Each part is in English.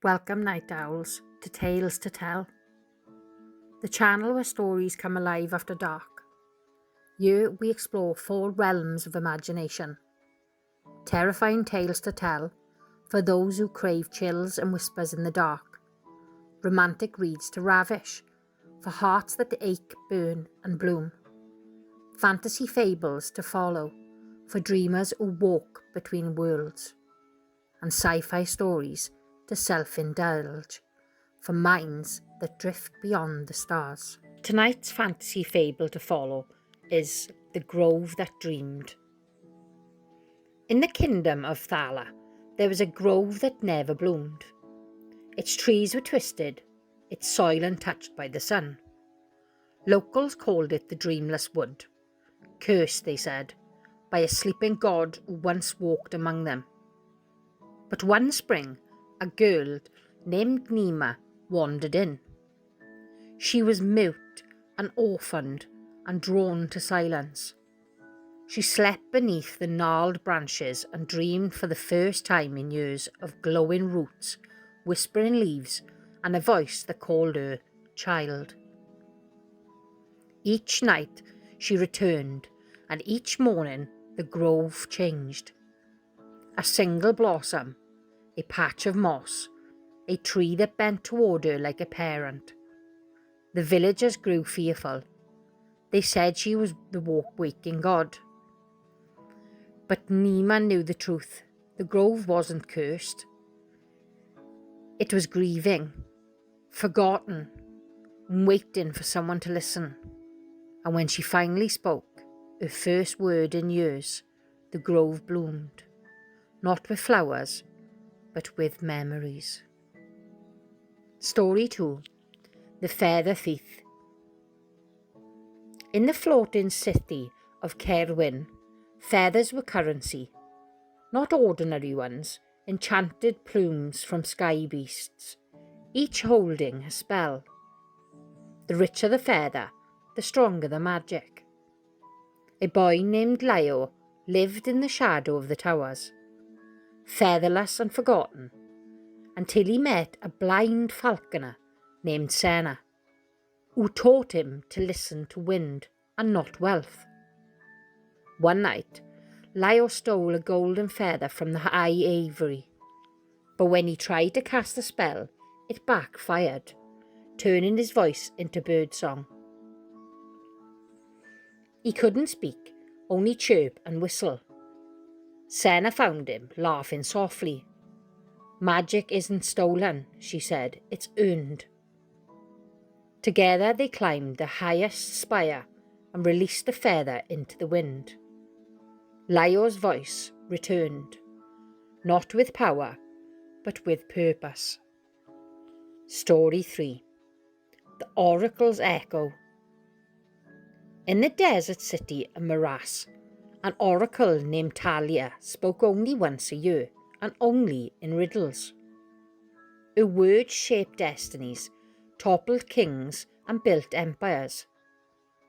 Welcome, night owls, to Tales to Tell, the channel where stories come alive after dark. Here we explore 4 realms of imagination. Terrifying tales to tell for those who crave chills and whispers in the dark. Romantic reads to ravish for hearts that ache, burn and bloom. Fantasy fables to follow for dreamers who walk between worlds. And sci-fi stories to self-indulge for minds that drift beyond the stars. Tonight's fantasy fable to follow is The Grove That Dreamed. In the kingdom of Thala, there was a grove that never bloomed. Its trees were twisted, its soil untouched by the sun. Locals called it the Dreamless Wood, cursed, they said, by a sleeping god who once walked among them. But one spring, a girl named Nima wandered in. She was mute and orphaned and drawn to silence. She slept beneath the gnarled branches and dreamed for the first time in years of glowing roots, whispering leaves, and a voice that called her child. Each night she returned, and each morning the grove changed. A single blossom, a patch of moss, a tree that bent toward her like a parent. The villagers grew fearful. They said she was the waking god. But Nima knew the truth. The grove wasn't cursed. It was grieving, forgotten, waiting for someone to listen. And when she finally spoke, her first word in years, the grove bloomed. Not with flowers, but with memories. Story 2. The Feather Thief. In the floating city of Cerwyn, feathers were currency. Not ordinary ones, enchanted plumes from sky beasts, each holding a spell. The richer the feather, the stronger the magic. A boy named Leo lived in the shadow of the towers, featherless and forgotten, until he met a blind falconer named Senna, who taught him to listen to wind and not wealth. One night, Leo stole a golden feather from the high aviary, but when he tried to cast a spell, it backfired, turning his voice into birdsong. He couldn't speak, only chirp and whistle. Senna found him, laughing softly. "Magic isn't stolen," she said, "it's earned." Together they climbed the highest spire and released the feather into the wind. Leo's voice returned, not with power, but with purpose. Story 3. The Oracle's Echo. In the desert city of Maras, an oracle named Talia spoke only once a year, and only in riddles. Her words shaped destinies, toppled kings and built empires.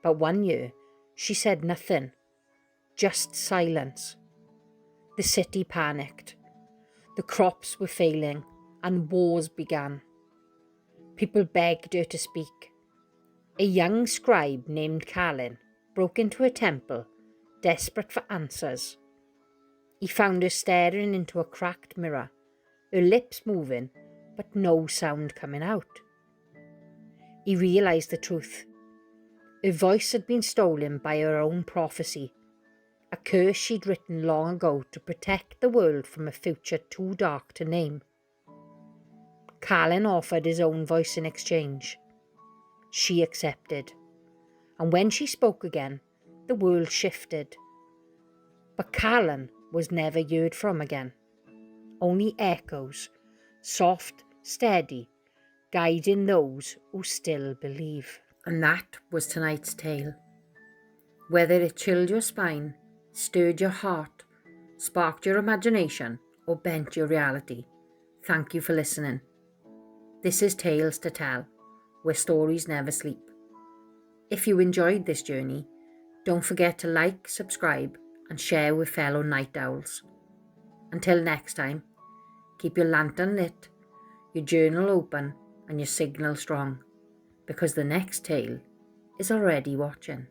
But one year she said nothing, just silence. The city panicked. The crops were failing and wars began. People begged her to speak. A young scribe named Kalin broke into a temple, desperate for answers. He found her staring into a cracked mirror, her lips moving, but no sound coming out. He realised the truth. Her voice had been stolen by her own prophecy, a curse she'd written long ago to protect the world from a future too dark to name. Kalin offered his own voice in exchange. She accepted, and when she spoke again, the world shifted. But Kalin was never heard from again. Only echoes, soft, steady, guiding those who still believe. And that was tonight's tale. Whether it chilled your spine, stirred your heart, sparked your imagination, or bent your reality, thank you for listening. This is Tales to Tell, where stories never sleep. If you enjoyed this journey, don't forget to like, subscribe, and share with fellow night owls. Until next time, keep your lantern lit, your journal open and your signal strong, because the next tale is already watching.